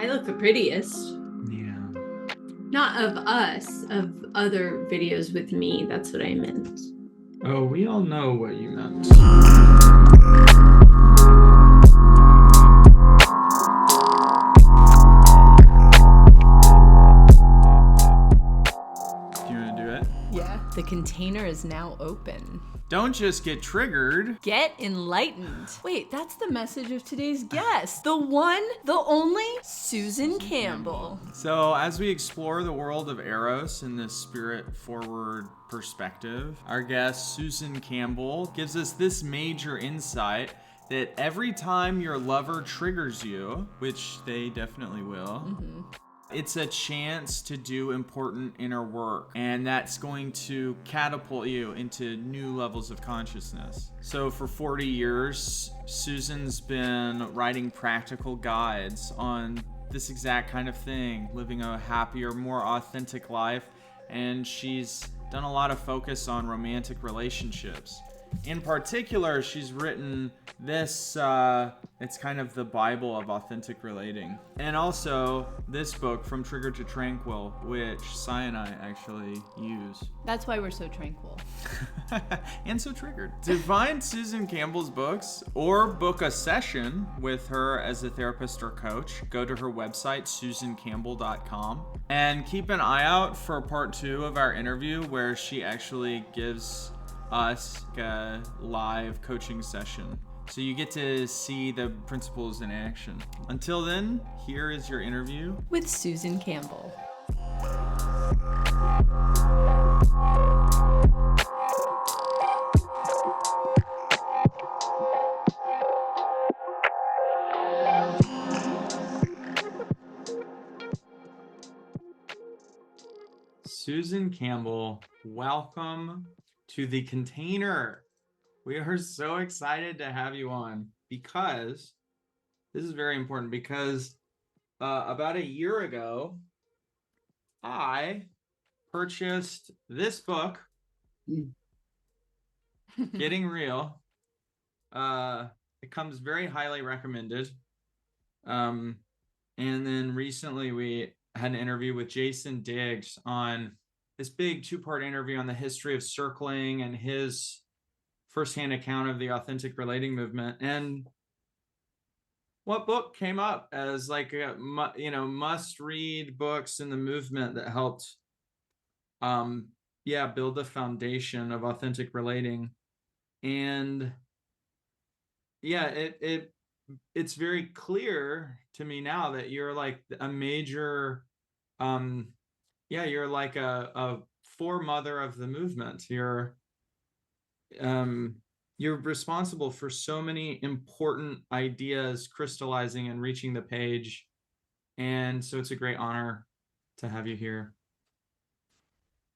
I look the prettiest. Yeah. Not of us, of other videos with me. That's what I meant. Oh, we all know what you meant. Do you want to do it? Yeah. The container is now open. Don't just get triggered. Get enlightened. Wait, that's the message of today's guest. The one, the only, Susan Campbell. So, as we explore the world of Eros in this spirit-forward perspective, our guest, Susan Campbell, gives us this major insight that every time your lover triggers you, which they definitely will, it's a chance to do important inner work, and that's going to catapult you into new levels of consciousness. So for 40 years, Susan's been writing practical guides on this exact kind of thing, living a happier, more authentic life, and she's done a lot of focus on romantic relationships. In particular, she's written this, it's kind of the Bible of authentic relating. And also this book, From Trigger to Tranquil, which Sigh and I actually use. That's why we're so tranquil. And so triggered. To find Susan Campbell's books or book a session with her as a therapist or coach, go to her website, susancampbell.com. And keep an eye out for part 2 of our interview where she actually gives us a live coaching session. So you get to see the principles in action. Until then, here is your interview with Susan Campbell. Susan Campbell, welcome to the container. We are so excited to have you on because this is very important because about a year ago, I purchased this book, Getting Real. It comes very highly recommended. And then recently we had an interview with Jason Diggs on this big 2-part interview on the history of circling and his firsthand account of the authentic relating movement. And what book came up as like a must read books in the movement that helped build the foundation of authentic relating. And it's very clear to me now that you're like a major you're like a foremother of the movement. You're responsible for so many important ideas crystallizing and reaching the page. And so it's a great honor to have you here.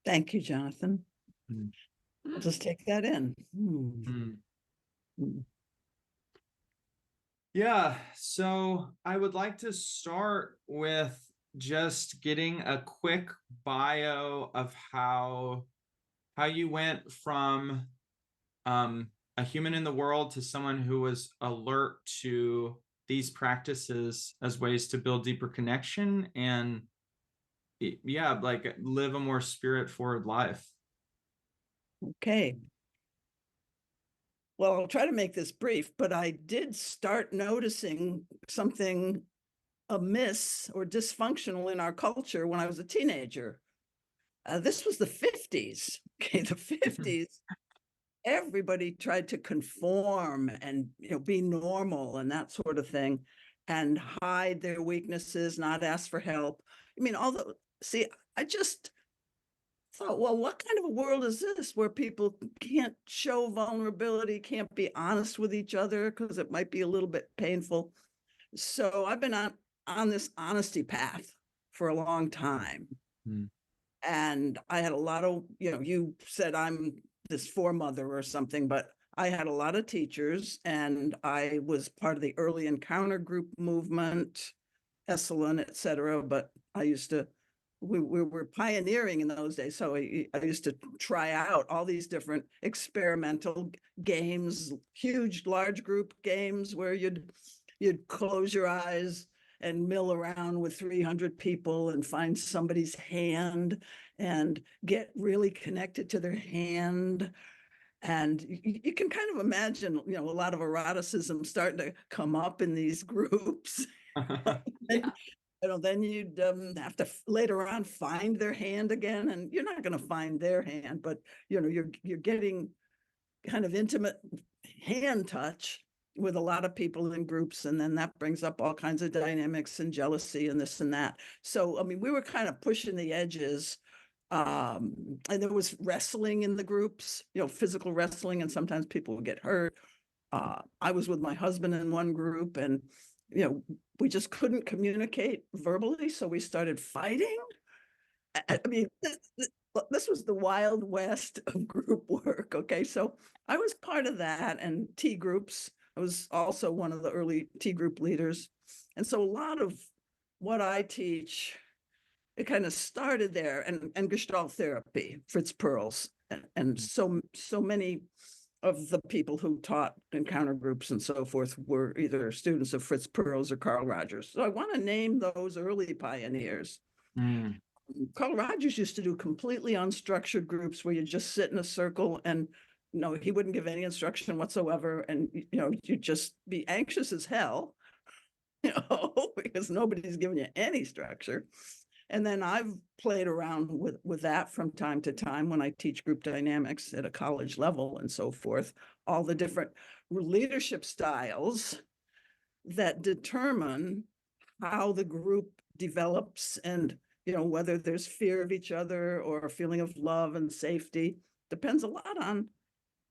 Thank you, Jonathan. I'll just take that in. Yeah, so I would like to start with just getting a quick bio of how you went from a human in the world to someone who was alert to these practices as ways to build deeper connection and like live a more spirit-forward life. Okay. Well, I'll try to make this brief, but I did start noticing something amiss or dysfunctional in our culture when I was a teenager. This was the 50s. Okay, the 50s. Everybody tried to conform and be normal and that sort of thing, and hide their weaknesses, not ask for help. I just thought, well, what kind of a world is this where people can't show vulnerability, can't be honest with each other because it might be a little bit painful? So I've been on this honesty path for a long time. And I had a lot of, you said I'm this foremother or something, but I had a lot of teachers, and I was part of the early encounter group movement, Esalen, et cetera. But we were pioneering in those days. So I used to try out all these different experimental games, huge, large group games where you'd close your eyes and mill around with 300 people and find somebody's hand and get really connected to their hand. And you can kind of imagine, a lot of eroticism starting to come up in these groups. Yeah. Then you'd have to later on find their hand again, and you're not going to find their hand, but you're getting kind of intimate hand touch with a lot of people in groups, and then that brings up all kinds of dynamics and jealousy and this and that. So, I mean, we were kind of pushing the edges. And there was wrestling in the groups, physical wrestling, and sometimes people would get hurt. I was with my husband in one group, and we just couldn't communicate verbally, so we started fighting. I mean, this was the Wild West of group work. Okay, so I was part of that, and tea groups. I was also one of the early tea group leaders, and so a lot of what I teach, it kind of started there, and Gestalt therapy, Fritz Perls, and so many of the people who taught encounter groups and so forth were either students of Fritz Perls or Carl Rogers. So I want to name those early pioneers. Mm. Carl Rogers used to do completely unstructured groups where you just sit in a circle, and he wouldn't give any instruction whatsoever, and you'd just be anxious as hell, because nobody's giving you any structure. And then I've played around with that from time to time when I teach group dynamics at a college level and so forth, all the different leadership styles that determine how the group develops, and whether there's fear of each other or a feeling of love and safety depends a lot on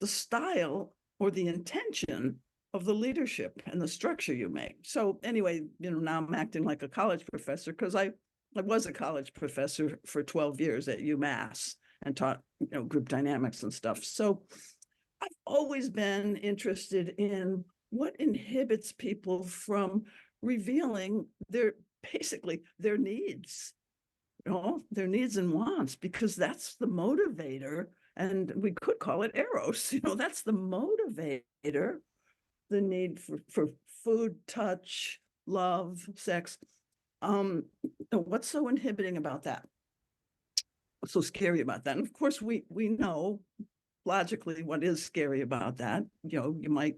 the style or the intention of the leadership and the structure you make. So anyway, now I'm acting like a college professor because I was a college professor for 12 years at UMass and taught group dynamics and stuff. So I've always been interested in what inhibits people from revealing basically their needs, their needs and wants, because that's the motivator. And we could call it Eros, that's the motivator, the need for food, touch, love, sex. What's so inhibiting about that? What's so scary about that? And of course, we know logically what is scary about that. You might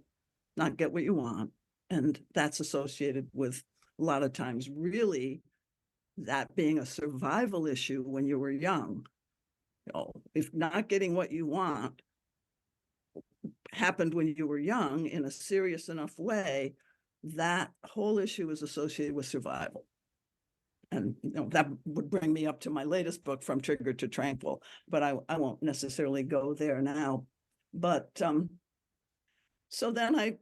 not get what you want, and that's associated with a lot of times really that being a survival issue when you were young. If not getting what you want happened when you were young in a serious enough way, that whole issue is associated with survival. And that would bring me up to my latest book, From Trigger to Tranquil, but I won't necessarily go there now. But so then I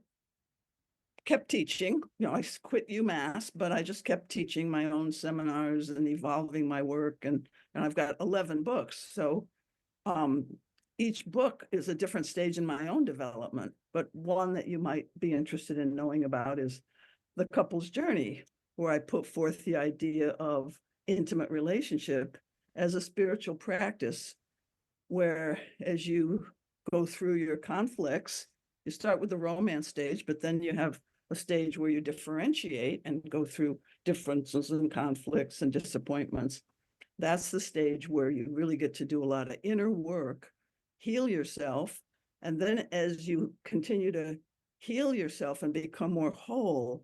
kept teaching. I quit UMass, but I just kept teaching my own seminars and evolving my work, and I've got 11 books. So each book is a different stage in my own development, but one that you might be interested in knowing about is The Couple's Journey, where I put forth the idea of intimate relationship as a spiritual practice, where as you go through your conflicts, you start with the romance stage, but then you have a stage where you differentiate and go through differences and conflicts and disappointments. That's the stage where you really get to do a lot of inner work, heal yourself, and then as you continue to heal yourself and become more whole,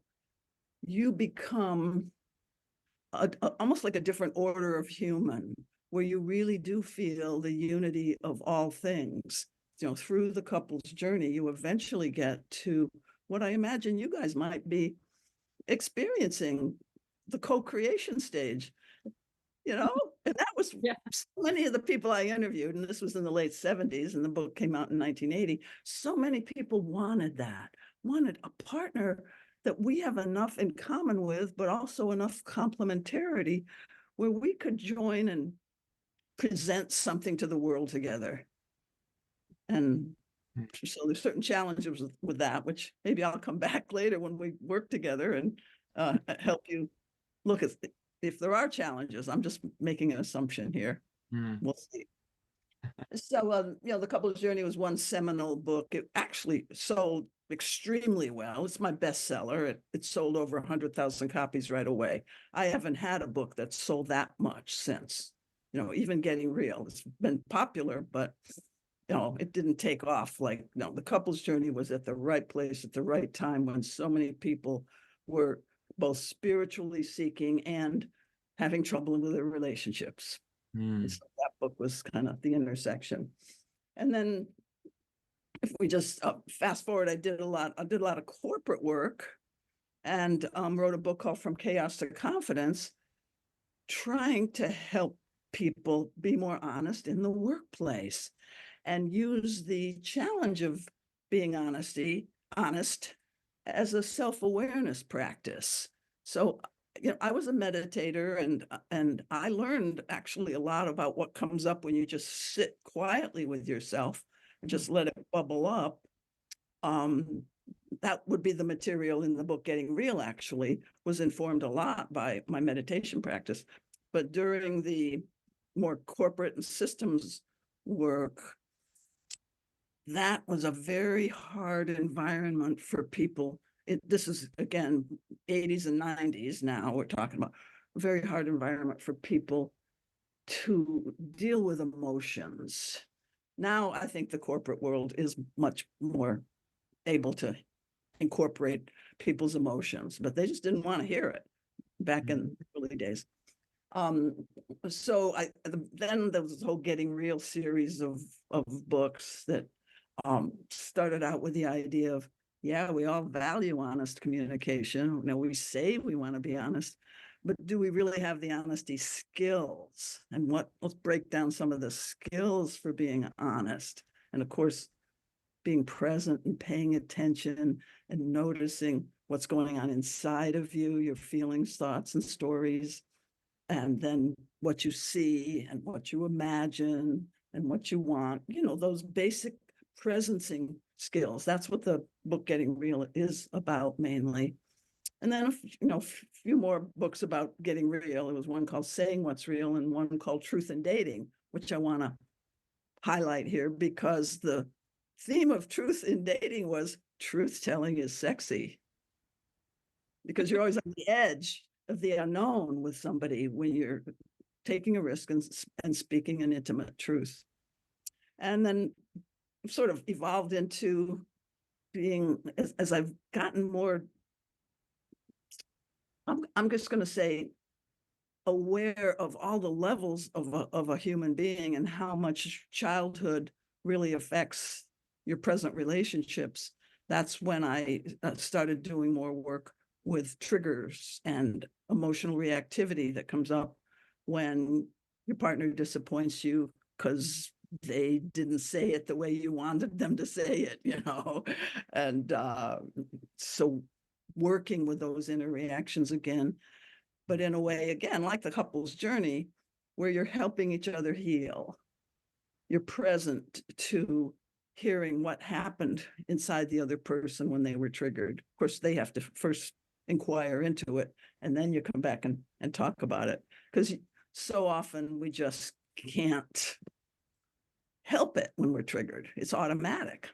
you become almost like a different order of human, where you really do feel the unity of all things. Through the couple's journey, you eventually get to what I imagine you guys might be experiencing, the co-creation stage. And that was so many of the people I interviewed, and this was in the late 70s, and the book came out in 1980. So many people wanted a partner that we have enough in common with, but also enough complementarity where we could join and present something to the world together. And so there's certain challenges with that, which maybe I'll come back later when we work together and help you look at if there are challenges. I'm just making an assumption here. We'll see. So, The Couple's Journey was one seminal book. It actually sold extremely well. It's my bestseller. It sold over 100,000 copies right away. I haven't had a book that sold that much since, even Getting Real. It's been popular, but it didn't take off. Like, no, The Couple's Journey was at the right place at the right time when so many people were both spiritually seeking and having trouble with their relationships. Hmm. So that book was kind of the intersection. And then if we just fast forward, I did a lot of corporate work and wrote a book called From Chaos to Confidence, trying to help people be more honest in the workplace and use the challenge of being honest as a self-awareness practice. So, I was a meditator and I learned actually a lot about what comes up when you just sit quietly with yourself and just let it bubble up. That would be the material in the book Getting Real, actually, was informed a lot by my meditation practice. But during the more corporate and systems work, that was a very hard environment for people. This is, again, 80s and 90s now, we're talking about a very hard environment for people to deal with emotions. Now, I think the corporate world is much more able to incorporate people's emotions, but they just didn't want to hear it back in the early days. So then there was this whole Getting Real series of books that started out with the idea of, yeah, we all value honest communication. We say we want to be honest, but do we really have the honesty skills? And let's break down some of the skills for being honest. And of course, being present and paying attention and noticing what's going on inside of you, your feelings, thoughts, and stories, and then what you see and what you imagine and what you want, those basic presencing skills. That's what the book Getting Real is about mainly. And then, a few more books about getting real. There was one called Saying What's Real and one called Truth in Dating, which I want to highlight here because the theme of truth in dating was truth telling is sexy. Because you're always on the edge of the unknown with somebody when you're taking a risk and speaking an intimate truth. And then sort of evolved into being, as I've gotten more, I'm just going to say, aware of all the levels of a human being and how much childhood really affects your present relationships. That's when I started doing more work with triggers and emotional reactivity that comes up when your partner disappoints you because they didn't say it the way you wanted them to say it, and so working with those inner reactions again, but in a way, again, like the couple's journey, where you're helping each other heal. You're present to hearing what happened inside the other person when they were triggered. Of course, they have to first inquire into it, and then you come back and talk about it. Because so often we just can't help it when we're triggered. It's automatic.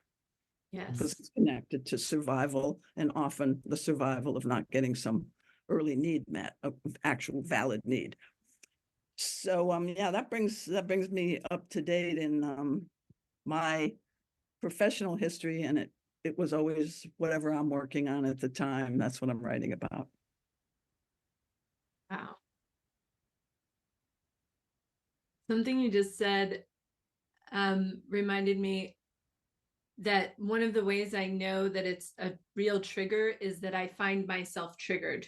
Yes. Because it's connected to survival, and often the survival of not getting some early need met, of actual valid need. So yeah, that brings me up to date in my professional history, and it was always whatever I'm working on at the time. That's what I'm writing about. Wow. Something you just said reminded me that one of the ways I know that it's a real trigger is that I find myself triggered.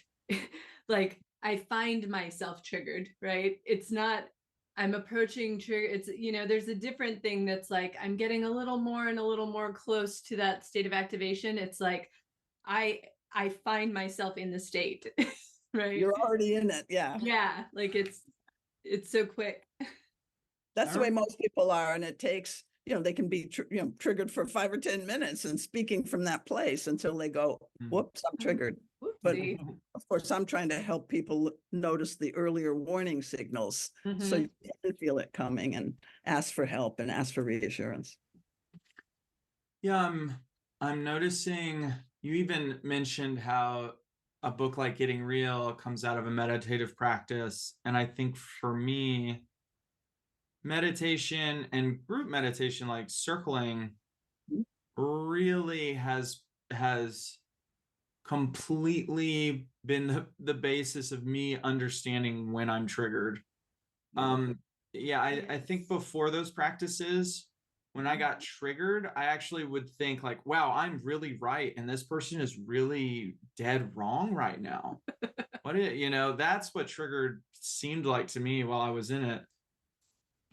Like I find myself triggered, right? It's not, I'm approaching trigger. It's, there's a different thing that's like, I'm getting a little more and a little more close to that state of activation. It's like, I find myself in the state, right? You're already in it. Yeah. Yeah. Like it's so quick. That's the way most people are. And it takes, they can be, triggered for 5 or 10 minutes and speaking from that place until they go, whoops, I'm triggered. But of course, I'm trying to help people notice the earlier warning signals so you can feel it coming and ask for help and ask for reassurance. Yeah, I'm noticing you even mentioned how a book like Getting Real comes out of a meditative practice. And I think for me, meditation and group meditation, like circling, really has completely been the basis of me understanding when I'm triggered. Yes. Yeah, I think before those practices, when I got triggered, I actually would think like, wow, I'm really right, and this person is really dead wrong right now. That's what triggered seemed like to me while I was in it.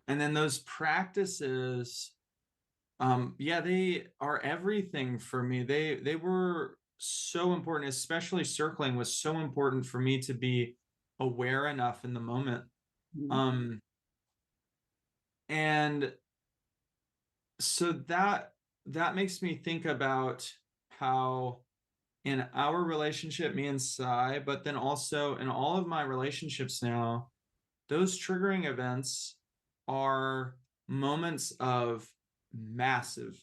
And then those practices, yeah, they are everything for me. They were so important, especially circling was so important for me to be aware enough in the moment. Mhm. Um, and so that makes me think about how in our relationship, me and Sai, but then also in all of my relationships now, those triggering events are moments of massive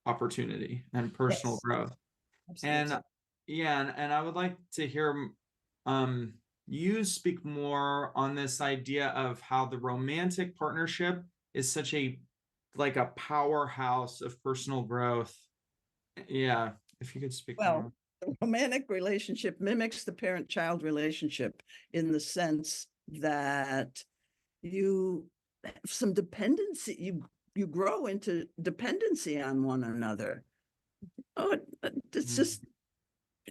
opportunity and personal Yes, growth. And absolutely. yeah, and I would like to hear um you speak more on this idea of how the romantic partnership is such a like a powerhouse of personal growth. Yeah, if you could speak more. Well, the romantic relationship mimics the parent-child relationship in the sense that you have some dependency, you grow into dependency on one another. Oh, it's Mm, just,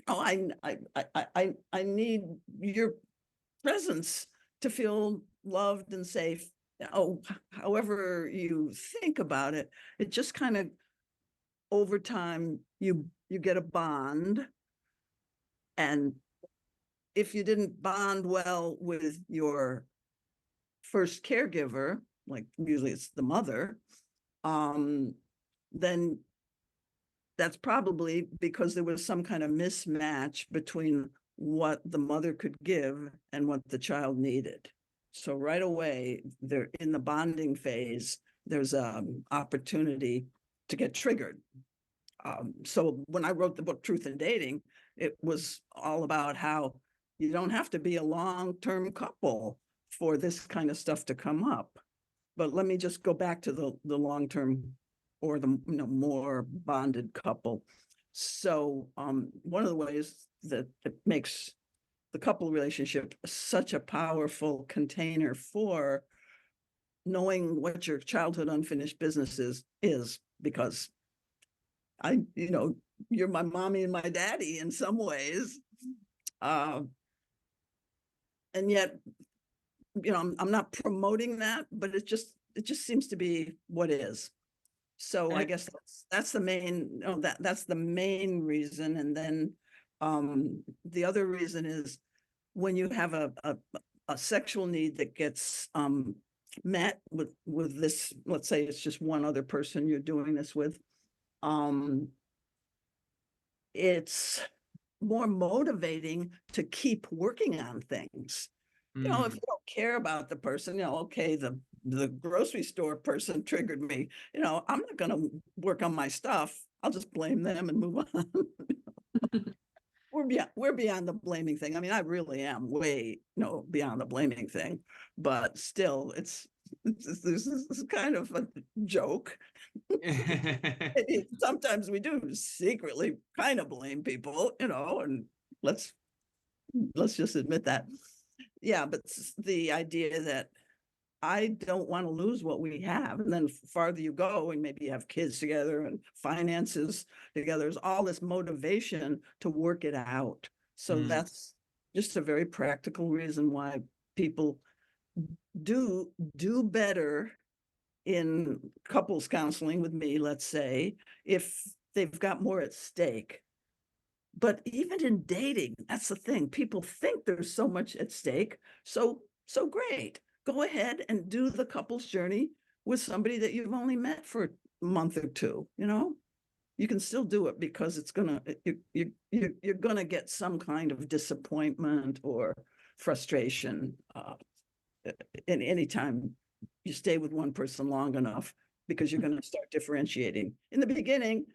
oh, I need your presence to feel loved and safe. Oh, however you think about it, it just kind of over time you get a bond, and if you didn't bond well with your first caregiver, like usually it's the mother, um, then that's probably because there was some kind of mismatch between what the mother could give and what the child needed. So right away, they're in the bonding phase. There's an opportunity to get triggered. So when I wrote the book Truth in Dating, it was all about how you don't have to be a long-term couple for this kind of stuff to come up. But let me just go back to the long-term or the more bonded couple. So one of the ways that it makes the couple relationship such a powerful container for knowing what your childhood unfinished business is because you're my mommy and my daddy in some ways. Uh, and yet, I'm not promoting that, but it just seems to be what is. So and I it, guess that's the main, that's the main reason. And then the other reason is when you have a sexual need that gets met with this, let's say it's just one other person you're doing this with, um, it's more motivating to keep working on things. If mm, you don't care about the person, okay, the grocery store person triggered me. I'm not going to work on my stuff. I'll just blame them and move on. We're beyond the blaming thing. I mean, I really am way beyond the blaming thing, but still, this is kind of a joke. Sometimes we do secretly kind of blame people, and let's let's just admit that. Yeah, but the idea that I don't want to lose what we have. And then farther you go, and maybe you have kids together and finances together, there's all this motivation to work it out. So mm, that's just a very practical reason why people do better in couples counseling with me, let's say, if they've got more at stake. But even in dating, that's the thing. People think there's so much at stake. So great. Go ahead and do the couple's journey with somebody that you've only met for a month or two. You can still do it because it's gonna you're gonna get some kind of disappointment or frustration in any time you stay with one person long enough because you're going to start differentiating. In the beginning,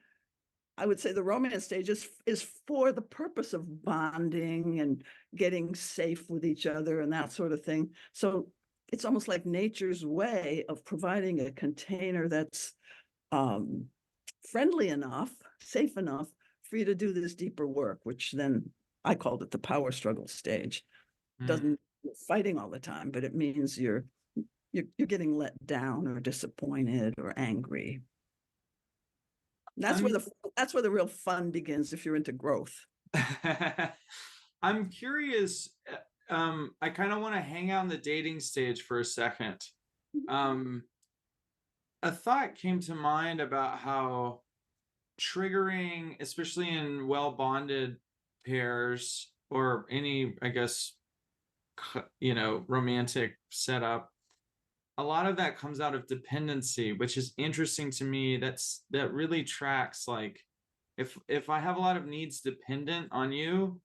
I would say the romance stage is for the purpose of bonding and getting safe with each other and that sort of thing. So it's almost like nature's way of providing a container that's friendly enough, safe enough for you to do this deeper work, which then I called it the power struggle stage. Doesn't mean you're fighting all the time, but it means you're getting let down or disappointed or angry. That's where the real fun begins if you're into growth. I'm curious. I kind of want to hang out on the dating stage for a second. A thought came to mind about how triggering, especially in well bonded pairs or any, I guess, romantic setup, a lot of that comes out of dependency, which is interesting to me. That really tracks, like, if I have a lot of needs dependent on you,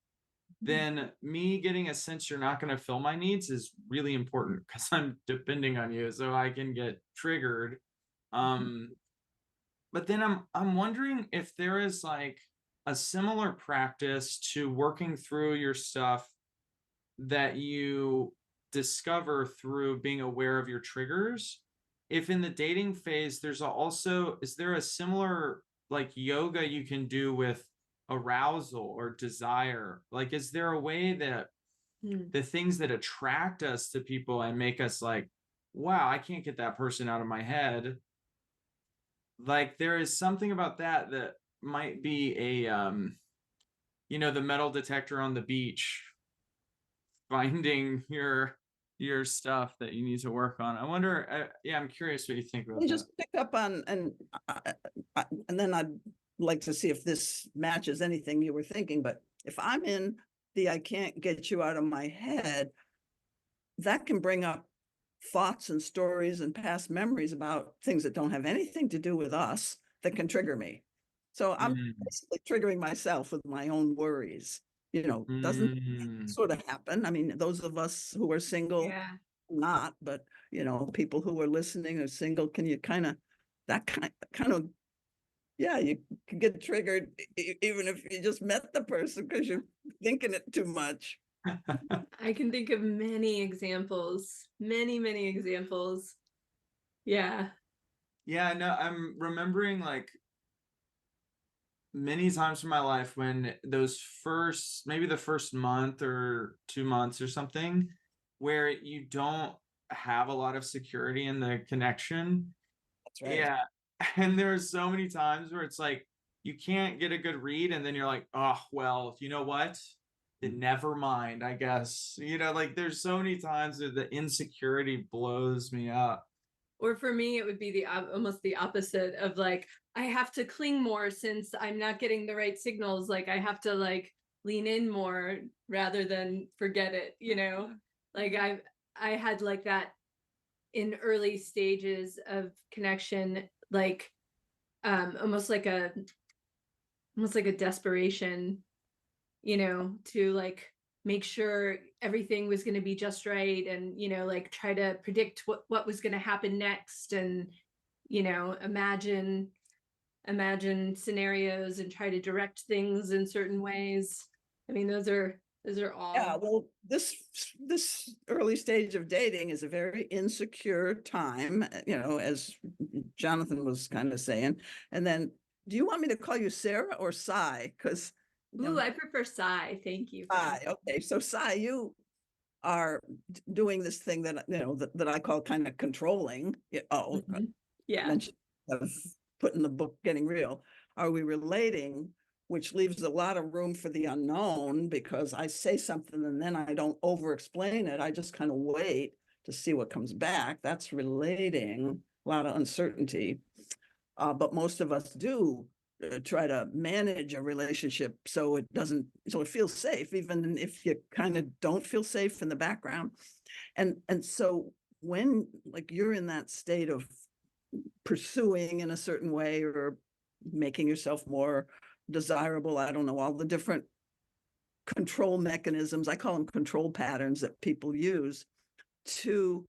then me getting a sense you're not going to fill my needs is really important because I'm depending on you, so I can get triggered. But then I'm wondering if there is like a similar practice to working through your stuff that you discover through being aware of your triggers. If in the dating phase is there a similar like yoga you can do with arousal or desire? Like, is there a way that the things that attract us to people and make us like, wow, I can't get that person out of my head, like there is something about that that might be a the metal detector on the beach, finding your stuff that you need to work on. I wonder, I'm curious what you think about You that. just pick up on, and then I'd like to see if this matches anything you were thinking. But if I'm in the I can't get you out of my head, that can bring up thoughts and stories and past memories about things that don't have anything to do with us that can trigger me. So I'm basically triggering myself with my own worries. Doesn't sort of happen. I mean, those of us who are single, Yeah. not, but people who are listening are single. Can you kind of yeah, you can get triggered even if you just met the person because you're thinking it too much. I can think of many examples, many examples. Yeah. Yeah, no, I'm remembering like many times in my life when maybe the first month or 2 months or something, where you don't have a lot of security in the connection. That's right. Yeah. And there's so many times where it's like you can't get a good read, and then you're like, oh, well, you know what? Then never mind, I guess. Like there's so many times that the insecurity blows me up. Or for me, it would be almost the opposite of like, I have to cling more since I'm not getting the right signals. Like I have to like lean in more rather than forget it, Like I had like that in early stages of connection, like almost like a desperation, to like make sure everything was going to be just right, and like try to predict what was going to happen next, and imagine scenarios and try to direct things in certain ways. I mean, those are all. Yeah, well, this early stage of dating is a very insecure time, as Jonathan was kind of saying. And then, do you want me to call you Sarah or Sigh? Because Ooh, I prefer Sigh. Thank you. Sigh. Okay, so Sigh, you are doing this thing that that I call kind of controlling. Yeah. Mentioned put in the book Getting Real. Are we relating? Which leaves a lot of room for the unknown, because I say something and then I don't over explain it. I just kind of wait to see what comes back. That's relating, a lot of uncertainty. But most of us do try to manage a relationship so it feels safe, even if you kind of don't feel safe in the background. And so when like you're in that state of pursuing in a certain way or making yourself more desirable, I don't know, all the different control mechanisms, I call them control patterns, that people use to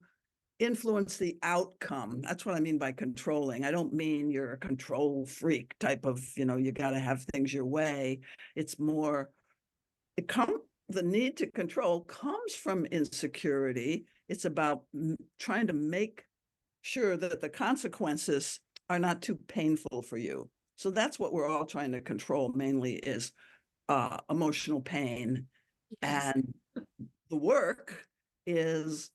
influence the outcome. That's what I mean by controlling. I don't mean you're a control freak type of, you got to have things your way. It's more, the need to control comes from insecurity. It's about trying to make sure that the consequences are not too painful for you. So that's what we're all trying to control mainly is emotional pain. Yes. And the work is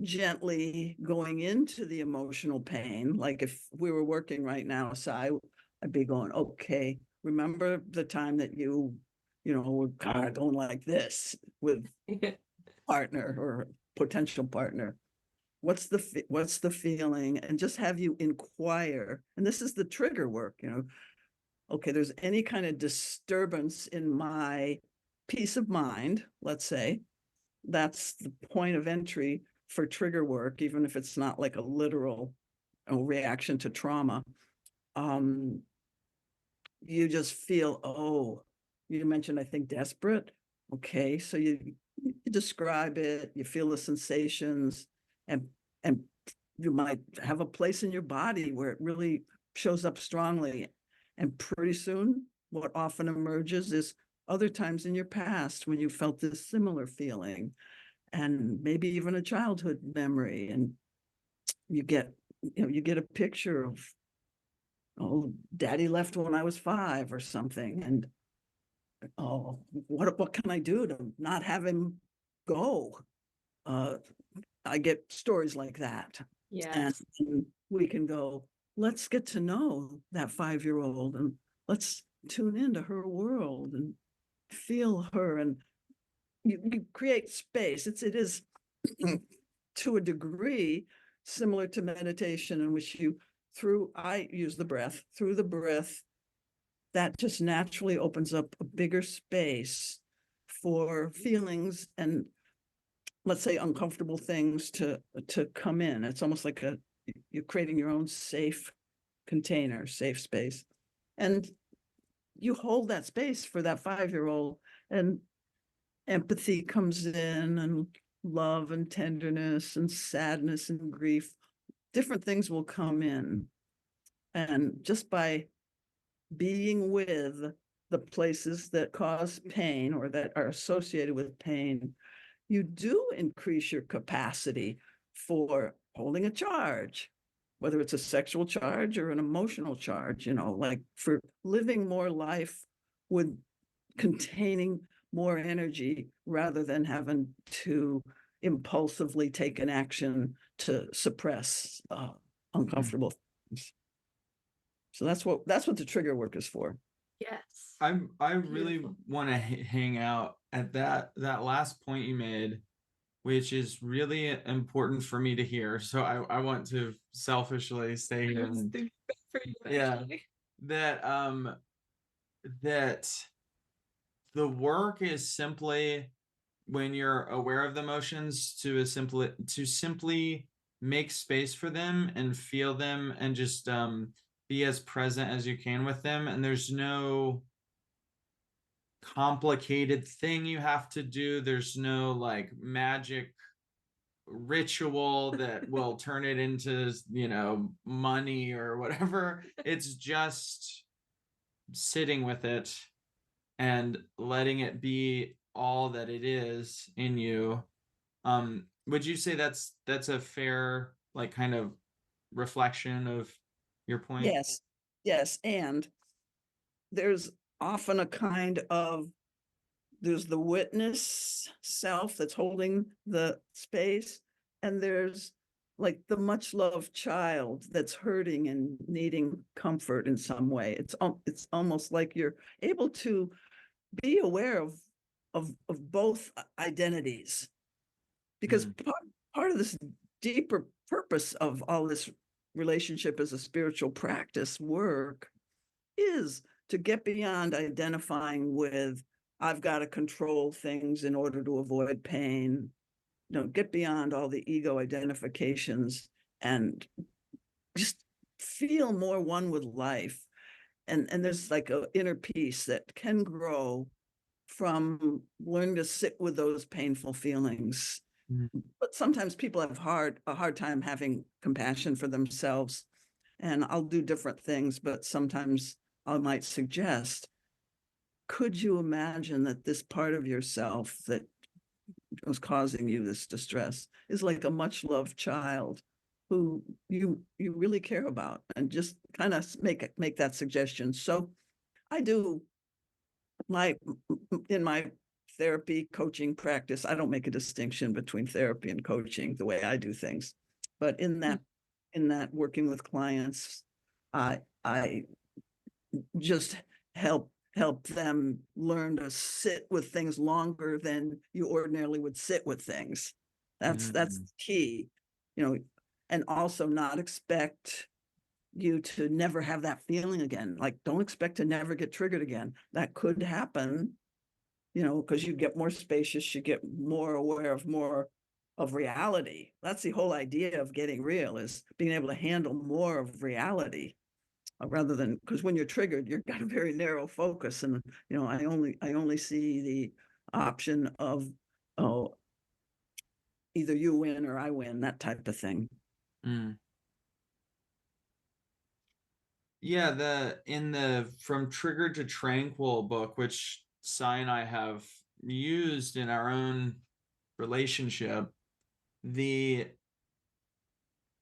gently going into the emotional pain. Like if we were working right now, Sigh, I'd be going, okay, remember the time that were kind of going like this with partner or potential partner. What's the feeling? And just have you inquire. And this is the trigger work, okay, there's any kind of disturbance in my peace of mind, let's say, that's the point of entry for trigger work, even if it's not like a literal reaction to trauma. You just feel, oh, you mentioned, I think, desperate. Okay, so you describe it, you feel the sensations, and you might have a place in your body where it really shows up strongly. And pretty soon, what often emerges is other times in your past when you felt this similar feeling, and maybe even a childhood memory. And you get a picture of, oh, daddy left when I was 5 or something. And oh, what can I do to not have him go? I get stories like that. And Yes. we can go, let's get to know that 5-year-old and let's tune into her world and feel her. And you create space. It is to a degree similar to meditation, in which I use the breath, through the breath, that just naturally opens up a bigger space for feelings and, let's say, uncomfortable things to come in. It's almost like you're creating your own safe container, safe space. And you hold that space for that 5-year-old, and empathy comes in, and love and tenderness and sadness and grief. Different things will come in. And just by being with the places that cause pain or that are associated with pain, you do increase your capacity for holding a charge, whether it's a sexual charge or an emotional charge, like for living more life with containing more energy rather than having to impulsively take an action to suppress uncomfortable things. So that's what the trigger work is for. Yes. I really Beautiful. want to hang out at that last point you made, which is really important for me to hear. So I want to selfishly stay here. And, For you, yeah, actually. that the work is simply, when you're aware of the emotions, to simply make space for them and feel them, and just be as present as you can with them. And there's no complicated thing you have to do. There's no like magic ritual that will turn it into, money or whatever. It's just sitting with it and letting it be all that it is in you. Would you say that's a fair, like, kind of reflection of your point? Yes. And there's often a kind of, there's the witness self that's holding the space, and there's like the much loved child that's hurting and needing comfort in some way. It's almost like you're able to be aware of both identities, because part of this deeper purpose of all this relationship as a spiritual practice work is to get beyond identifying with, I've got to control things in order to avoid pain. Get beyond all the ego identifications and just feel more one with life. And there's like an inner peace that can grow from learning to sit with those painful feelings Mm. But sometimes people have a hard time having compassion for themselves. And I'll do different things, but sometimes I might suggest, could you imagine that this part of yourself that was causing you this distress is like a much loved child who you really care about, and just kind of make that suggestion. So I do my in my therapy coaching practice, I don't make a distinction between therapy and coaching the way I do things. But in that working with clients, I just help them learn to sit with things longer than you ordinarily would sit with things. That's Mm. key, you know, and also not expect you to never have that feeling again. Like, don't expect to never get triggered again. That could happen, you know, because you get more spacious, you get more aware of more of reality. That's the whole idea of getting real, is being able to handle more of reality, rather than, because when you're triggered, you've got a very narrow focus. And, you know, I only see the option of, oh, either you win or I win, that type of thing. Mm. Yeah, in the From Trigger to Tranquil book, which Sigh and I have used in our own relationship, the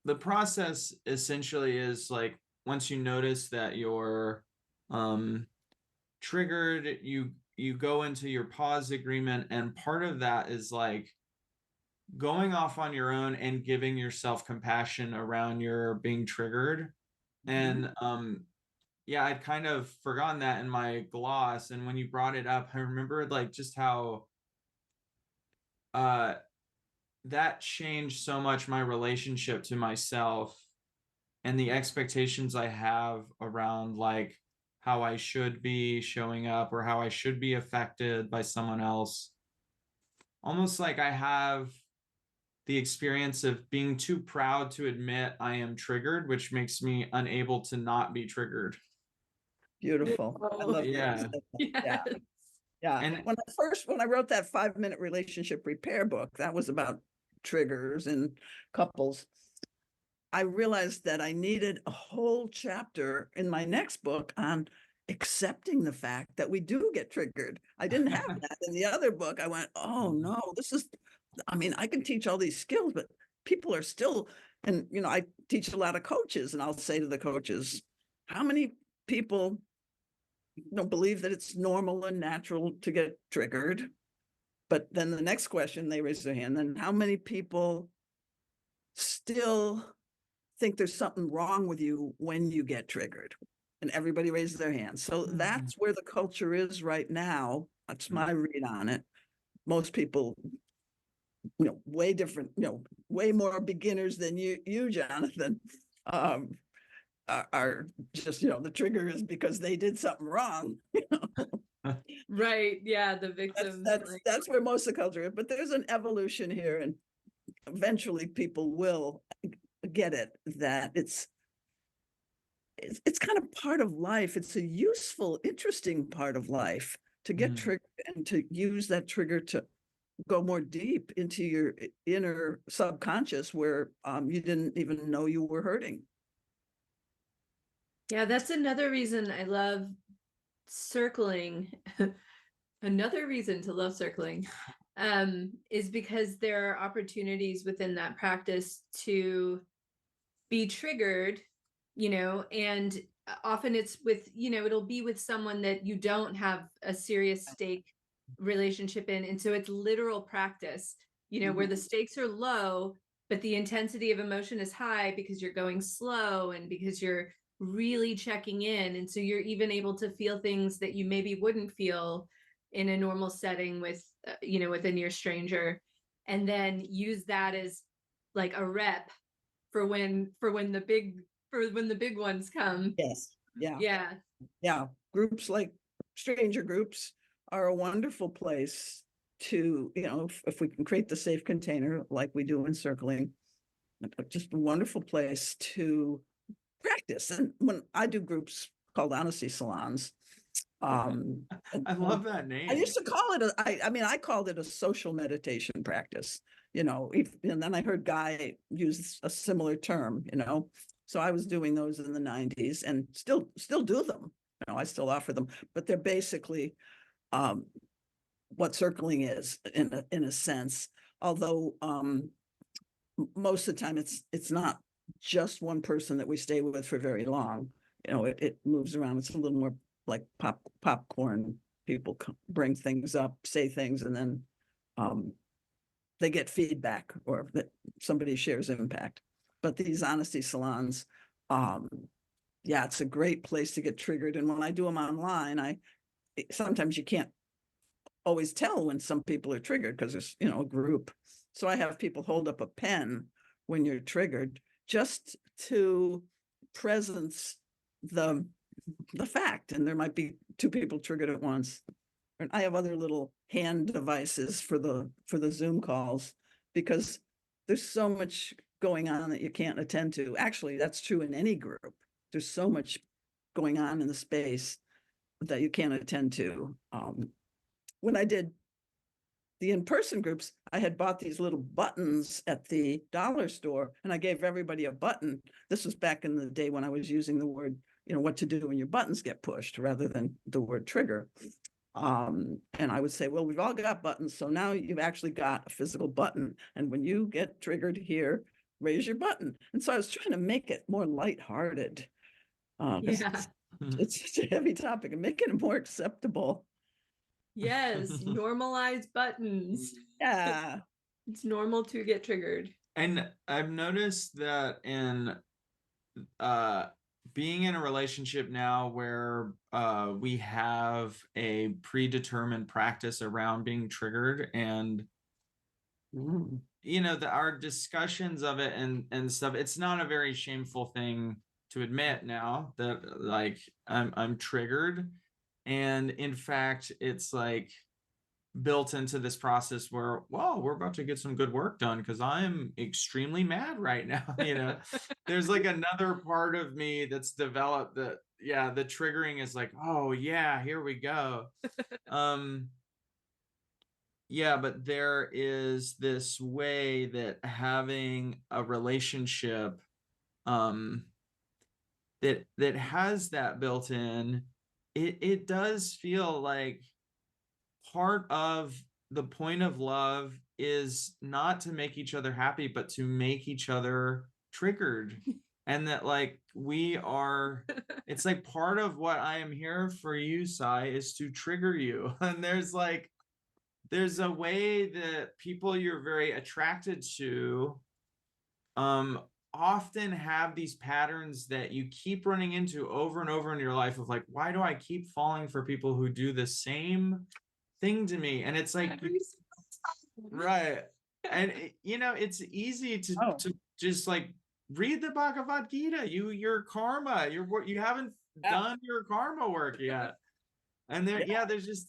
the process essentially is like, once you notice that you're um triggered, you go into your pause agreement, and part of that is like going off on your own and giving yourself compassion around your being triggered. Mhm. And yeah, I'd kind of forgotten that in my gloss, and when you brought it up, I remembered like just how uh that changed so much my relationship to myself and the expectations I have around like how I should be showing up or how I should be affected by someone else. Almost like I have the experience of being too proud to admit I am triggered, which makes me unable to not be triggered. Beautiful. I Oh, love that you Yeah. said that. Yeah. yes. Yeah. And When I wrote that 5-minute relationship repair book, that was about triggers and couples. I realized that I needed a whole chapter in my next book on accepting the fact that we do get triggered. I didn't have that in the other book. I went, oh no, I mean, I can teach all these skills, but people are still, and you know, I teach a lot of coaches, and I'll say to the coaches, how many people don't believe that it's normal and natural to get triggered? But then the next question, they raise their hand, then how many people still think there's something wrong with you when you get triggered? And everybody raises their hands. So that's where the culture is right now. That's my read on it. Most people, you know, way different, you know, way more beginners than you, Jonathan, um, are just, you know, the trigger is because they did something wrong. Right. Yeah. The victims. Like, That's where most of the culture is. But there's an evolution here, and eventually people will get it, that it's kind of part of life. It's a useful, interesting part of life to get mm, triggered, and to use that trigger to go more deep into your inner subconscious, where you didn't even know you were hurting. yeah, that's another reason I love circling. Another reason to love circling is because there are opportunities within that practice to be triggered, you know, and often it's with, you know, it'll be with someone that you don't have a serious stake relationship in. And so it's literal practice, you know, where the stakes are low, but the intensity of emotion is high because you're going slow and because you're really checking in. And so you're even able to feel things that you maybe wouldn't feel in a normal setting with, you know, with a near stranger, and then use that as like a rep for when the big ones come. Yes. Yeah. Yeah. Yeah. Groups like stranger groups are a wonderful place to, you know, if we can create the safe container like we do in circling, just a wonderful place to practice. And when I do groups called honesty salons, um, I love that I name. used to call it I mean, I called it a social meditation practice, And then I heard Guy use a similar term, so I was doing those in the 90s and still do them. I still offer them, but they're basically what circling is in a sense, although most of the time it's not just one person that we stay with for very long. It moves around. It's a little more like popcorn. People bring things up, say things, and then they get feedback or that somebody shares impact. But these honesty salons, yeah, it's a great place to get triggered. And when I do them online, sometimes you can't always tell when some people are triggered because there's, a group. So I have people hold up a pen when you're triggered just to presence the fact. And there might be two people triggered at once. And I have other little hand devices for the Zoom calls because there's so much going on that you can't attend to. Actually, that's true in any group. There's so much going on in the space that you can't attend to. When I did the in-person groups, I had bought these little buttons at the dollar store and I gave everybody a button. This was back in the day when I was using the word, what to do when your buttons get pushed rather than the word trigger. And I would say, well, we've all got buttons. So now you've actually got a physical button. And when you get triggered here, raise your button. And so I was trying to make it more lighthearted. Yeah. It's such a heavy topic and making it more acceptable. Yes, normalize buttons. Yeah. It's normal to get triggered. And I've noticed that in being in a relationship now where we have a predetermined practice around being triggered, and our discussions of it and stuff, it's not a very shameful thing to admit now that like I'm triggered. And in fact, it's like built into this process where, well, we're about to get some good work done because I'm extremely mad right now. There's like another part of me that's developed that, yeah, the triggering is like, oh yeah, here we go. Yeah, but there is this way that having a relationship that has that built in, it does feel like part of the point of love is not to make each other happy, but to make each other triggered. And that like it's like part of what I am here for you, Sigh, is to trigger you. And there's a way that people you're very attracted to often have these patterns that you keep running into over and over in your life of like, why do I keep falling for people who do the same thing to me? And it's like, right. And it's easy to just like read the Bhagavad Gita. Your karma, you haven't done your karma work yet. And there's just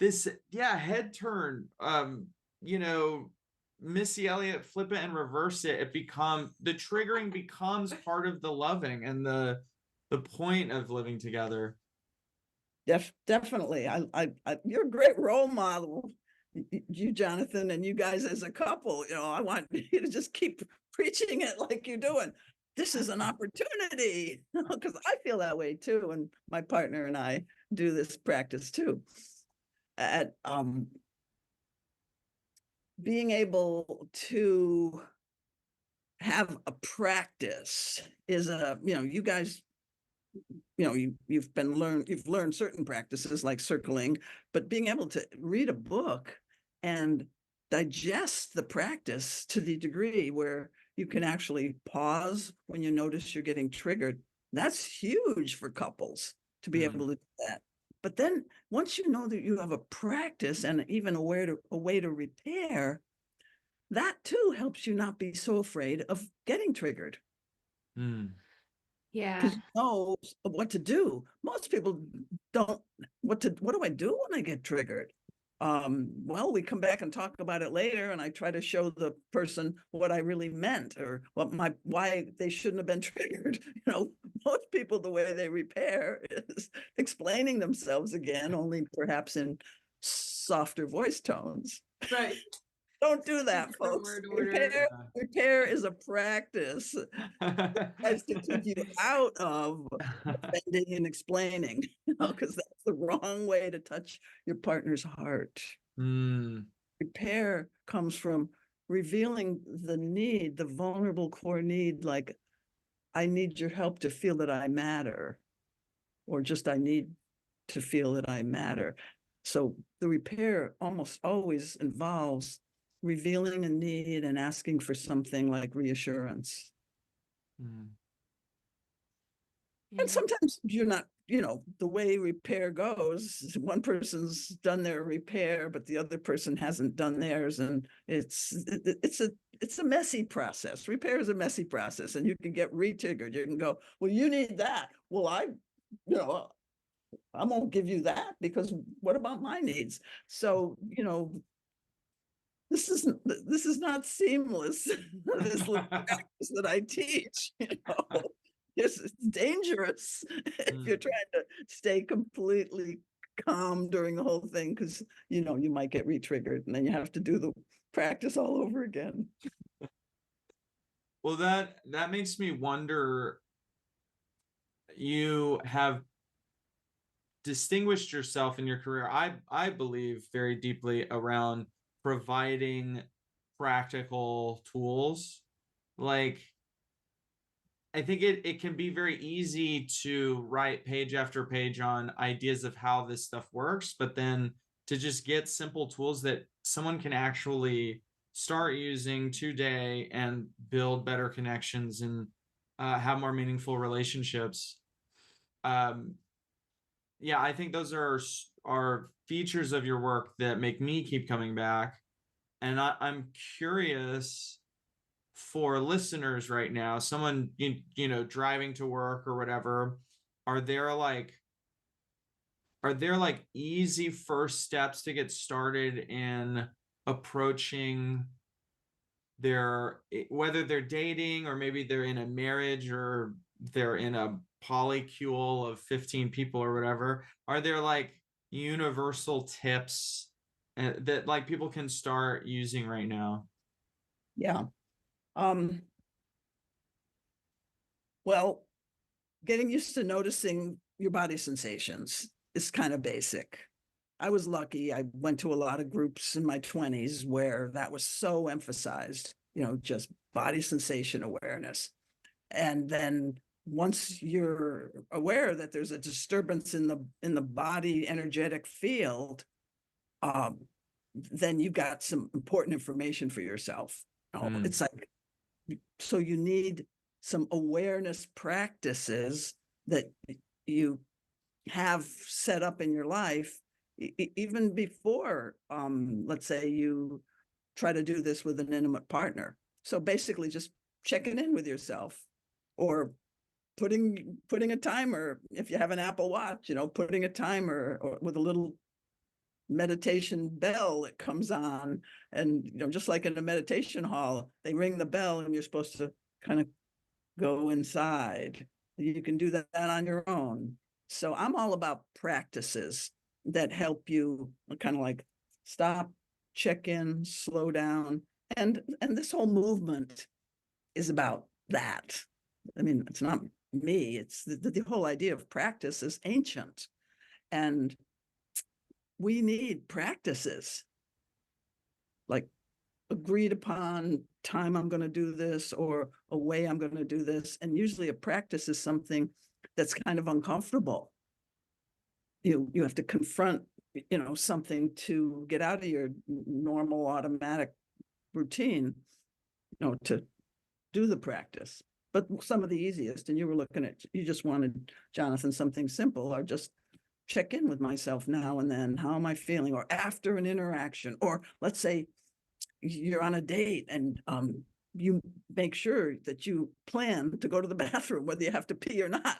this head turn, Missy Elliott, flip it and reverse it. The triggering becomes part of the loving and the point of living together. Definitely. You're a great role model, you, Jonathan, and you guys as a couple. I want you to just keep preaching it like you're doing. This is an opportunity, because I feel that way too. And my partner and I do this practice too. At being able to have a practice is you guys, you've learned certain practices like circling, but being able to read a book and digest the practice to the degree where you can actually pause when you notice you're getting triggered, that's huge for couples to be able to do that. But then once you know that you have a practice and even a way to repair, that too helps you not be so afraid of getting triggered. Yeah. Because you know what to do. Most people don't. What do I do when I get triggered? Well, we come back and talk about it later, and I try to show the person what I really meant or why they shouldn't have been triggered. Most people, the way they repair is explaining themselves again, only perhaps in softer voice tones. Right. Don't do that, Different folks. word order. Repair is a practice. Tries to keep you out of defending and explaining, because that's the wrong way to touch your partner's heart. Mm, Repair comes from revealing the need, the vulnerable core need, like, I need your help to feel that I matter, or just I need to feel that I matter. So the repair almost always involves revealing a need and asking for something like reassurance. mm. And sometimes you're not, the way repair goes, one person's done their repair, but the other person hasn't done theirs. And it's a messy process. Repair is a messy process, and you can get re-triggered. You can go, well, you need that. Well, I won't give you that, because what about my needs? So, this is not seamless. This little practice that I teach, it's dangerous if you're trying to stay completely calm during the whole thing, because you might get re-triggered, and then you have to do the practice all over again. Well, that makes me wonder, you have distinguished yourself in your career, I believe, very deeply around providing practical tools. Like, I think it can be very easy to write page after page on ideas of how this stuff works, but then to just get simple tools that someone can actually start using today and build better connections and have more meaningful relationships. Um, yeah, I think those are features of your work that make me keep coming back. And I'm curious, for listeners right now, someone driving to work or whatever, are there like easy first steps to get started in approaching whether they're dating, or maybe they're in a marriage, or they're in a polycule of 15 people or whatever? Are there like universal tips that like people can start using right now? Yeah. Well, getting used to noticing your body sensations is kind of basic. I was lucky. I went to a lot of groups in my 20s where that was so emphasized, just body sensation awareness. And then once you're aware that there's a disturbance in the body energetic field, then you got some important information for yourself. It's like, so you need some awareness practices that you have set up in your life, even before, let's say you try to do this with an intimate partner. So basically just checking in with yourself, or putting a timer, if you have an Apple Watch, putting a timer, or with a little meditation bell that comes on. And just like in a meditation hall, they ring the bell and you're supposed to kind of go inside. You can do that on your own. So I'm all about practices that help you kind of like stop, check in, slow down. And this whole movement is about that. I mean, it's not me, it's the whole idea of practice is ancient. And we need practices, like agreed upon time I'm going to do this, or a way I'm going to do this. And usually a practice is something that's kind of uncomfortable. You have to confront, something to get out of your normal automatic routine, to do the practice. But some of the easiest, and you just wanted, Jonathan, something simple, or just check in with myself now and then. How am I feeling? Or after an interaction, or let's say you're on a date, and you make sure that you plan to go to the bathroom, whether you have to pee or not,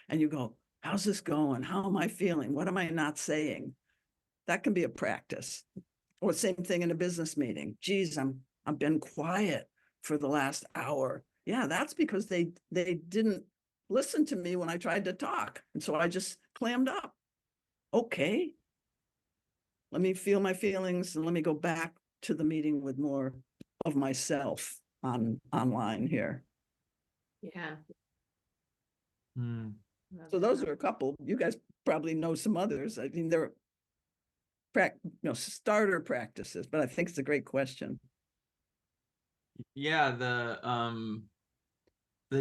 and you go, how's this going? How am I feeling? What am I not saying? That can be a practice. Or same thing in a business meeting. Geez, I've been quiet for the last hour. Yeah, that's because they didn't listen to me when I tried to talk. And so I just clammed up. Okay. let me feel my feelings and let me go back to the meeting with more of myself online here. Yeah. Hmm. Love So that. those are a couple. You guys probably know some others. I mean, they're starter practices, but I think it's a great question. Yeah, the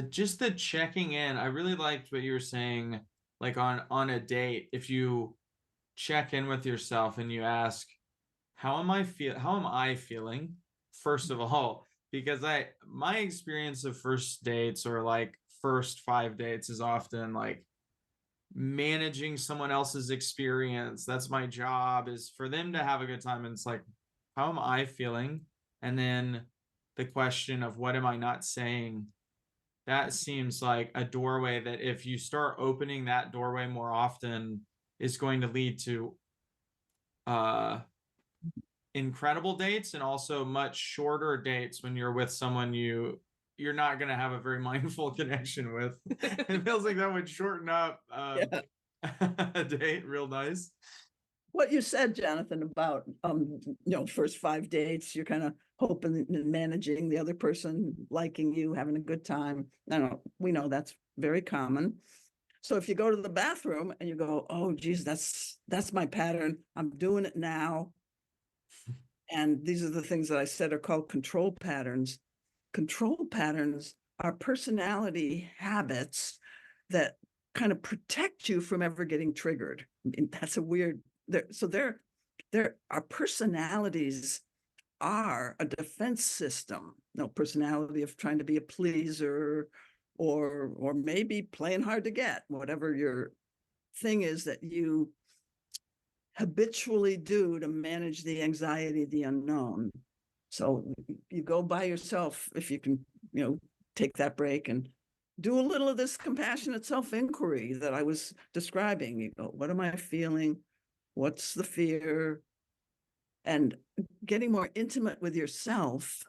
just the checking in. I really liked what you were saying, like on a date, if you check in with yourself and you ask, how am I feeling? First of all, because my experience of first dates or like first 5 dates is often like managing someone else's experience. That's my job, is for them to have a good time. And it's like, how am I feeling? And then the question of what am I not saying? That seems like a doorway that if you start opening that doorway more often is going to lead to uh incredible dates, and also much shorter dates when you're with someone you're not going to have a very mindful connection with. It feels like that would shorten up Yeah. a date real nice. What you said, Jonathan, about first 5 dates, you're kind of hoping and managing the other person liking you, having a good time. I know we know that's very common. So if you go to the bathroom and you go, oh geez, that's my pattern. I'm doing it now. And these are the things that I said are called control patterns. Control patterns are personality habits that kind of protect you from ever getting triggered. I mean, that's a weird. Our personalities are a defense system. No personality of trying to be a pleaser, or maybe playing hard to get. Whatever your thing is that you habitually do to manage the anxiety, the unknown. So you go by yourself if you can, take that break and do a little of this compassionate self-inquiry that I was describing. You go, what am I feeling? What's the fear? And getting more intimate with yourself.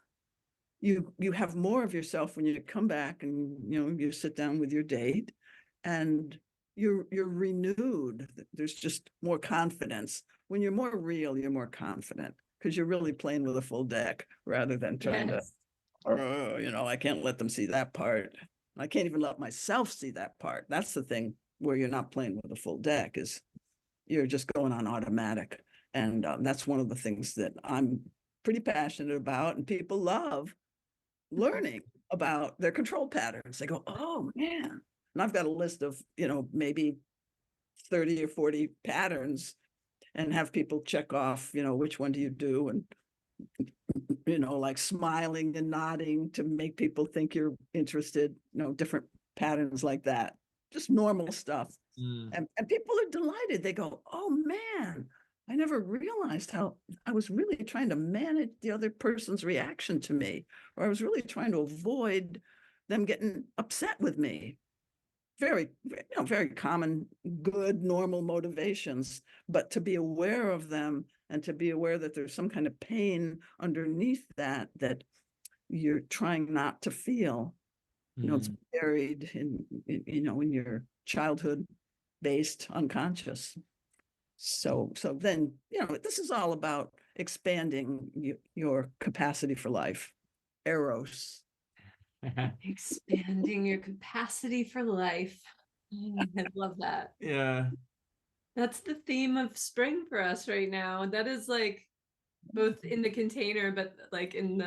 You have more of yourself when you come back and you sit down with your date, and you're renewed. There's just more confidence. When you're more real, you're more confident because you're really playing with a full deck rather than trying to, Yes. I can't let them see that part. I can't even let myself see that part. That's the thing where you're not playing with a full deck, is you're just going on automatic. And that's one of the things that I'm pretty passionate about, and people love learning about their control patterns. They go, oh man. And I've got a list of, maybe 30 or 40 patterns, and have people check off, which one do you do? And, like smiling and nodding to make people think you're interested, different patterns like that, just normal stuff. Mm. And people are delighted. They go, oh man, I never realized how I was really trying to manage the other person's reaction to me, or I was really trying to avoid them getting upset with me. Very, very common, good, normal motivations, but to be aware of them and to be aware that there's some kind of pain underneath that you're trying not to feel. It's buried in your childhood based unconscious. So then, this is all about expanding your capacity for life. Eros. Expanding your capacity for life. I love that. Yeah. That's the theme of spring for us right now. That is like both in the container, but like in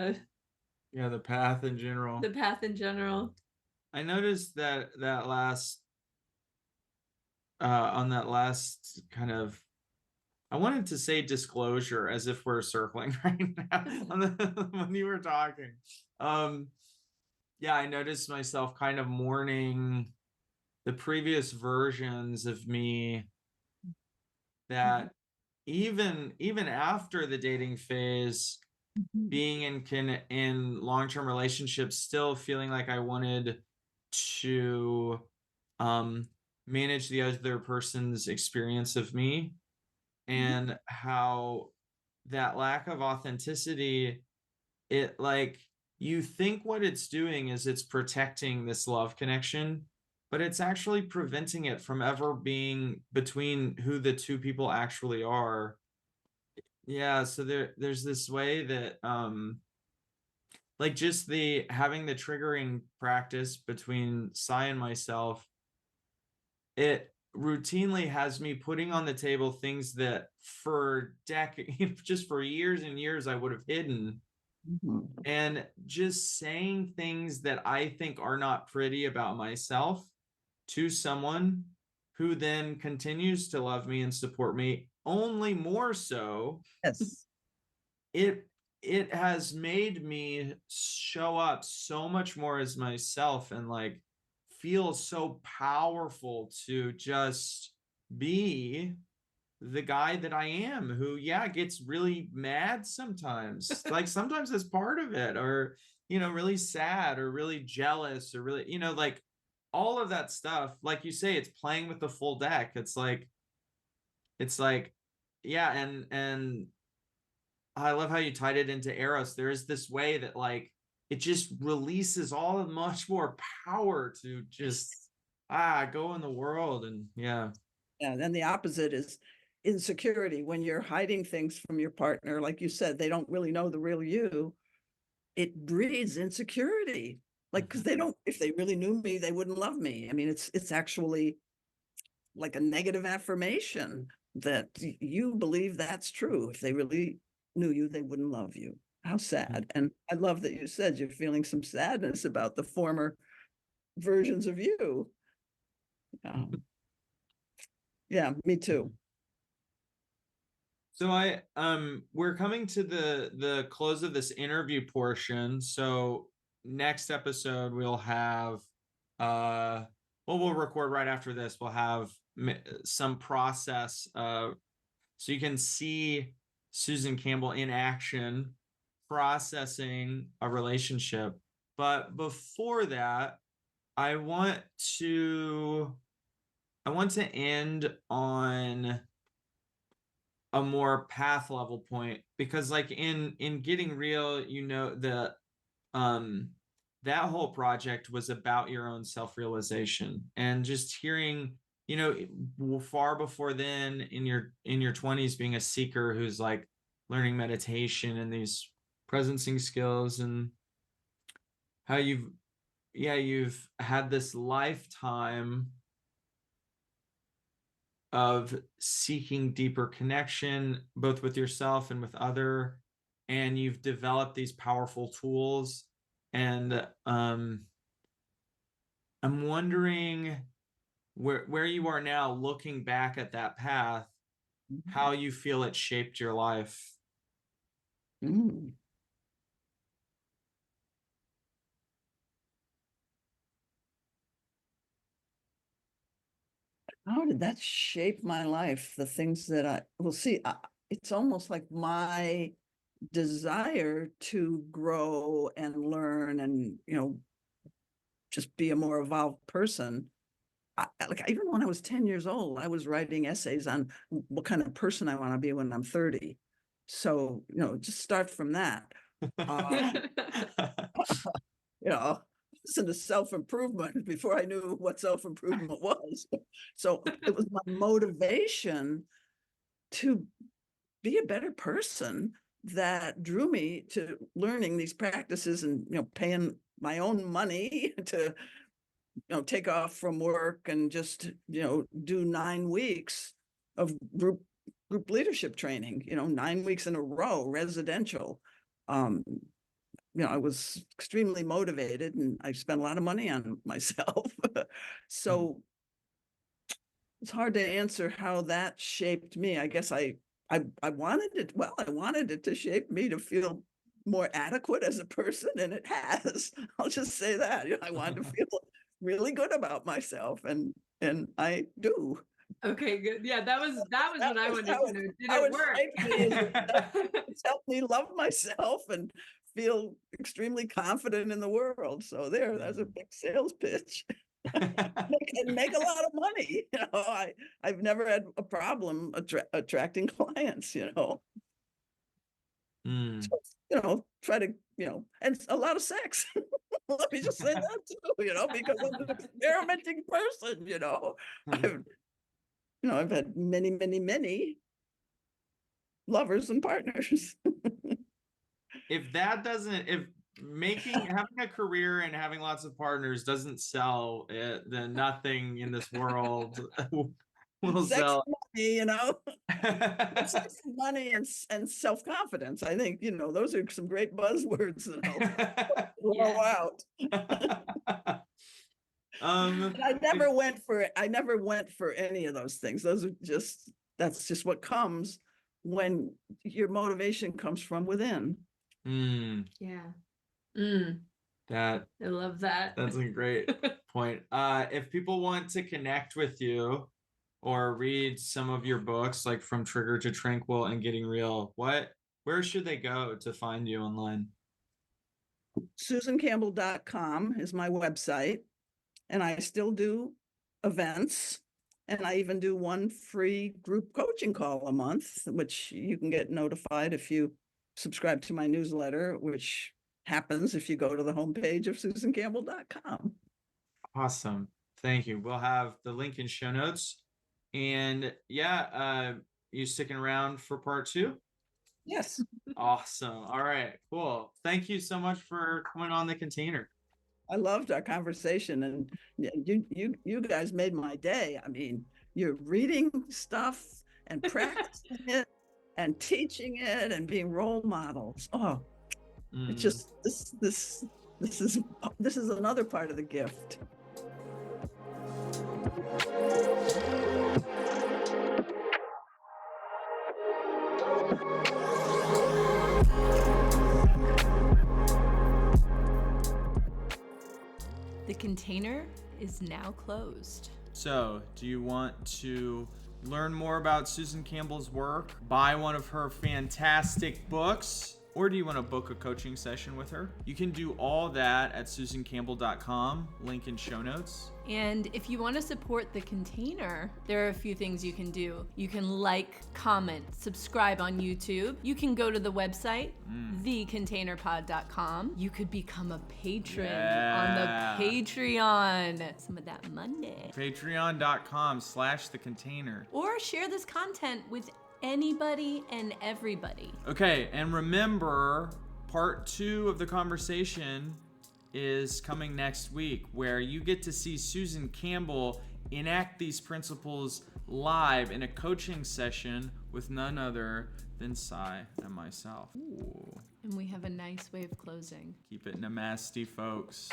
Yeah, the path in general. the path in general. I noticed that last on that last kind of, I wanted to say disclosure as if we're circling right now when you were talking. Yeah, I noticed myself kind of mourning the previous versions of me that even after the dating phase, being in long-term relationships, still feeling like I wanted to um manage the other person's experience of me, and how that lack of authenticity, it like, you think what it's doing is it's protecting this love connection, but it's actually preventing it from ever being between who the two people actually are. Yeah, so there's this way that like just the having the triggering practice between Sigh and myself, it routinely has me putting on the table things that for decades, just for years and years, I would have hidden, Mhm. and just saying things that I think are not pretty about myself to someone who then continues to love me and support me only more so. Yes. It has made me show up so much more as myself and like feel so powerful to just be the guy that I am, who yeah gets really mad sometimes, like sometimes as part of it, or really sad or really jealous or really like all of that stuff. Like you say, it's playing with the full deck. It's like yeah, and I love how you tied it into Eros. There is this way that like it just releases all much more power to just go in the world. And yeah. And then the opposite is insecurity. When you're hiding things from your partner, like you said, they don't really know the real you. It breeds insecurity. Like, because they don't, if they really knew me, they wouldn't love me. I mean, it's actually like a negative affirmation that you believe that's true. If they really knew you, they wouldn't love you. How sad. And I love that you said you're feeling some sadness about the former versions of you. Yeah, me too. So we're coming to the close of this interview portion. So next episode we'll have we'll record right after this. We'll have some process so you can see Susan Campbell in action processing a relationship. But before that, I want to I want to end on a more path level point, because like in Getting Real, the um that whole project was about your own self-realization, and just hearing far before then in your 20s being a seeker who's like learning meditation and these presencing skills, and how you've had this lifetime of seeking deeper connection, both with yourself and with other, and you've developed these powerful tools. And I'm wondering where you are now, looking back at that path, how you feel it shaped your life. Mm. How did that shape my life? The things that well, see, it's almost like my desire to grow and learn and, just be a more evolved person. Like even when I was 10 years old, I was writing essays on what kind of person I want to be when I'm 30. So, just start from that. Uh, you know, listen to self-improvement before I knew what self-improvement was. So it was my motivation to be a better person that drew me to learning these practices and, paying my own money to, take off from work and just, do 9 weeks of group leadership training, 9 weeks in a row, residential. I was extremely motivated and I spent a lot of money on myself. So it's hard to answer how that shaped me. I guess I wanted it. Well, I wanted it to shape me to feel more adequate as a person, and it has. I'll just say that. I wanted to feel really good about myself, and I do. Okay, good. Yeah, that was what I wanted how to know. Did how it it work? shaped me is it's helped me love myself and feel extrememely confident in the world. So that's a big sales pitch. Make a lot of money. I've never had a problem attracting clients. Mm. So, try to, and a lot of sex. Let me just say that too, because I'm an experimenting person. I've, I've had many, many, many lovers and partners. If that doesn't, if having a career and having lots of partners doesn't sell it, then nothing in this world will Sex, sell. money, sex, money, and self-confidence. I think, those are some great buzzwords that I'll throw out. Um, I never went for any of those things. That's just what comes when your motivation comes from within. Yeah. I love that. That's a great point. If people want to connect with you or read some of your books, like From Trigger to Tranquil and Getting Real, where should they go to find you online? SusanCampbell.com is my website, and I still do events, and I even do one free group coaching call a month, which you can get notified if you subscribe to my newsletter, which happens if you go to the homepage of SusanCampbell.com. Awesome. Thank you. We'll have the link in show notes. And you sticking around for part 2? Yes. Awesome. All right, cool. Thank you so much for coming on The Container. I loved our conversation, and you guys made my day. I mean, you're reading stuff and practicing it and teaching it and being role models. Oh, it's just this is another part of the gift. The container is now closed. So, do you want to learn more about Susan Campbell's work, buy one of her fantastic books, or do you want to book a coaching session with her? You can do all that at SusanCampbell.com, link in show notes. And if you want to support the container, there are a few things you can do. You can like, comment, subscribe on YouTube. You can go to the website, thecontainerpod.com. You could become a patron on the Patreon. Some of that Monday. Patreon.com/thecontainer. Or share this content with anybody and everybody. Okay, and remember, part 2 of the conversation is coming next week, where you get to see Susan Campbell enact these principles live in a coaching session with none other than Sigh and myself. Ooh. And we have a nice way of closing. Keep it namaste, folks.